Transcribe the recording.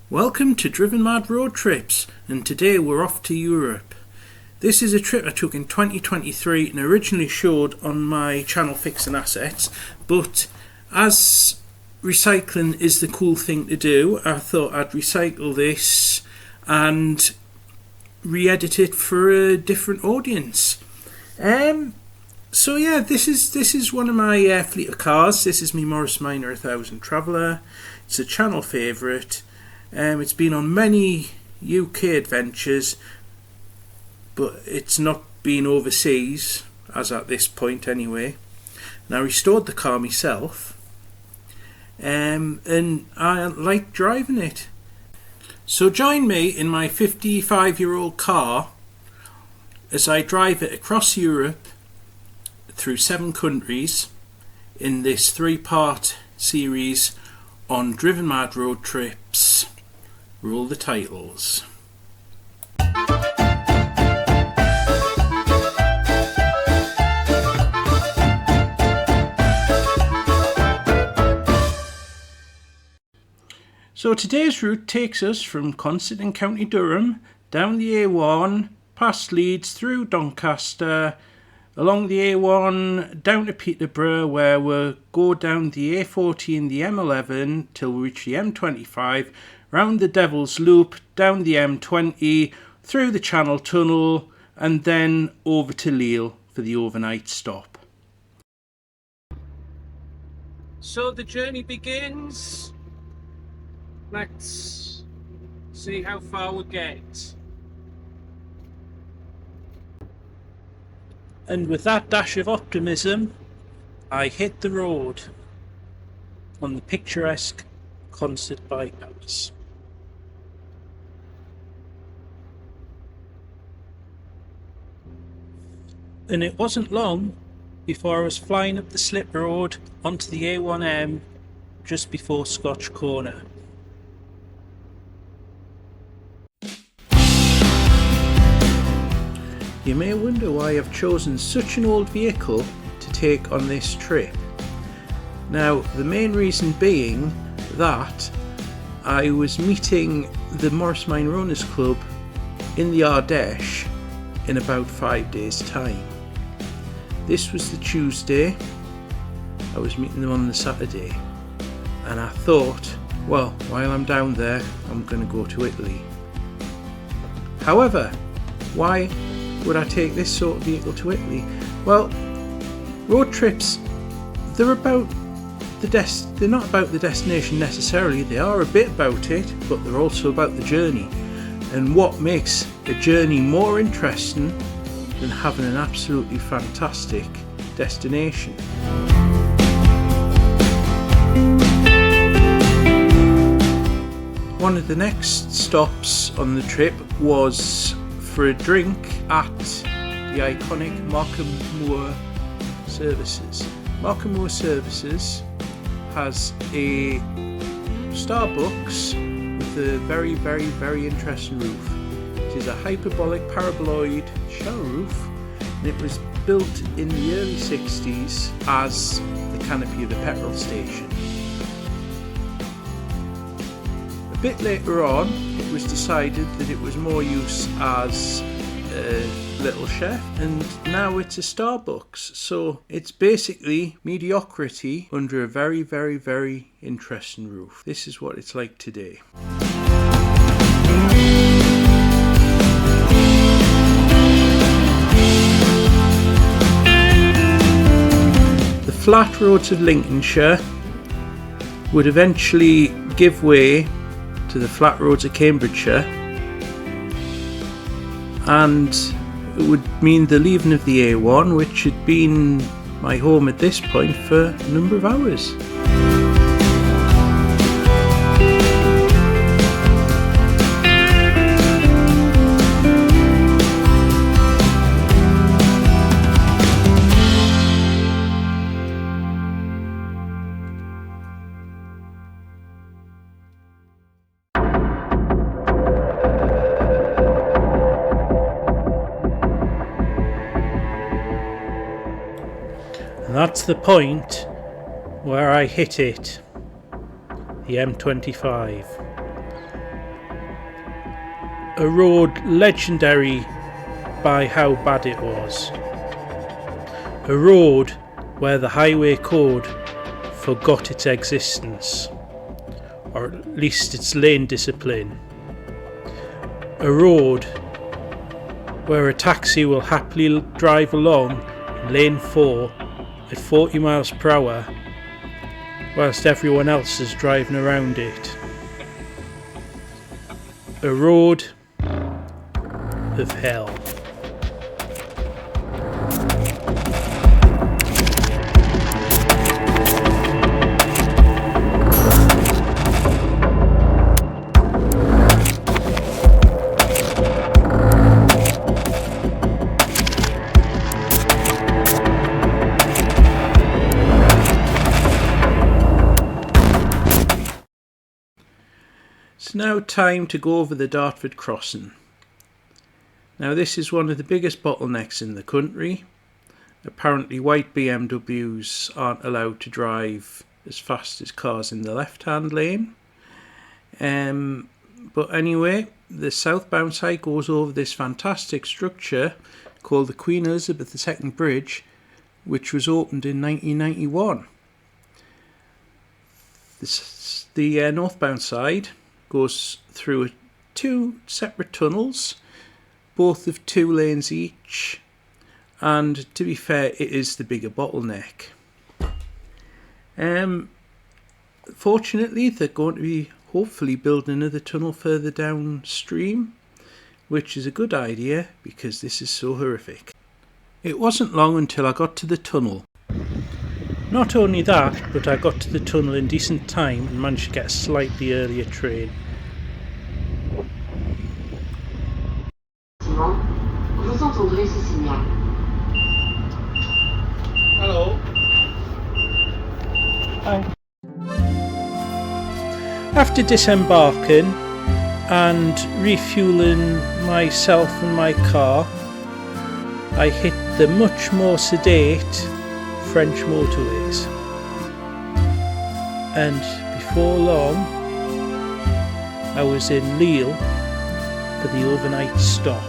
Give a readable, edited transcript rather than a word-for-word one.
Welcome to Driven Mad Road Trips, and today we're off to Europe. This is a trip I took in 2023 and originally showed on my channel Fixing Assets, but as recycling is the cool thing to do, I thought I'd recycle this and re-edit it for a different audience. So yeah, this is one of my fleet of cars. This is my Morris Minor 1000 Traveller. It's a channel favourite. It's been on many UK adventures, but it's not been overseas, as at this point anyway. And I restored the car myself, and I like driving it. So join me in my 55-year-old car as I drive it across Europe through 7 countries in this 3-part series on Driven Mad Road Trips. Roll the titles. So today's route takes us from Consett in County Durham, down the A1, past Leeds, through Doncaster, along the A1, down to Peterborough, where we'll go down the A14, the M11, till we reach the M25, round the Devil's Loop, down the M20, through the Channel Tunnel, and then over to Lille for the overnight stop. So the journey begins. Let's see how far we get. And with that dash of optimism, I hit the road on the picturesque Consett bypass. And it wasn't long before I was flying up the slip road onto the A1M just before Scotch Corner. You may wonder why I've chosen such an old vehicle to take on this trip. Now, the main reason being that I was meeting the Morris Minor Owners Club in the Ardèche in about 5 days' time. This was the Tuesday. I was meeting them on the Saturday, and I thought, well, while I'm down there, I'm going to go to Italy. However, why would I take this sort of vehicle to Italy? Well, road trips, they're not about the destination necessarily. They are a bit about it, but they're also about the journey. And what makes a journey more interesting than having an absolutely fantastic destination? One of the next stops on the trip was for a drink at the iconic Markham Moor Services. Markham Moor Services has a Starbucks with a very, very, very interesting roof. It is a hyperbolic paraboloid shower roof, and it was built in the early 60s as the canopy of the petrol station. A bit later on, it was decided that it was more use as a little chef, and now it's a Starbucks. So it's basically mediocrity under a very, very, very interesting roof. This is what it's like today. The flat roads of Lincolnshire would eventually give way to the flat roads of Cambridgeshire, and it would mean the leaving of the A1, which had been my home at this point for a number of hours. And that's the point where I hit it, the M25. A road legendary by how bad it was. A road where the highway code forgot its existence, or at least its lane discipline. A road where a taxi will happily drive along in lane 4 at 40 miles per hour whilst everyone else is driving around it. A road of hell. It's now time to go over the Dartford crossing. Now this is one of the biggest bottlenecks in the country. Apparently white BMWs aren't allowed to drive as fast as cars in the left-hand lane. But anyway, the southbound side goes over this fantastic structure called the Queen Elizabeth II Bridge, which was opened in 1991. The northbound side goes through 2 separate tunnels, both of 2 lanes each, and to be fair, it is the bigger bottleneck. Fortunately, they're going to be hopefully building another tunnel further downstream, which is a good idea because this is so horrific. It wasn't long until I got to the tunnel. Not only that, but I got to the tunnel in decent time and managed to get a slightly earlier train. Vous entendrez ce signal. Hello. Hi. After disembarking and refueling myself and my car, I hit the much more sedate French motorways, and before long I was in Lille for the overnight stop.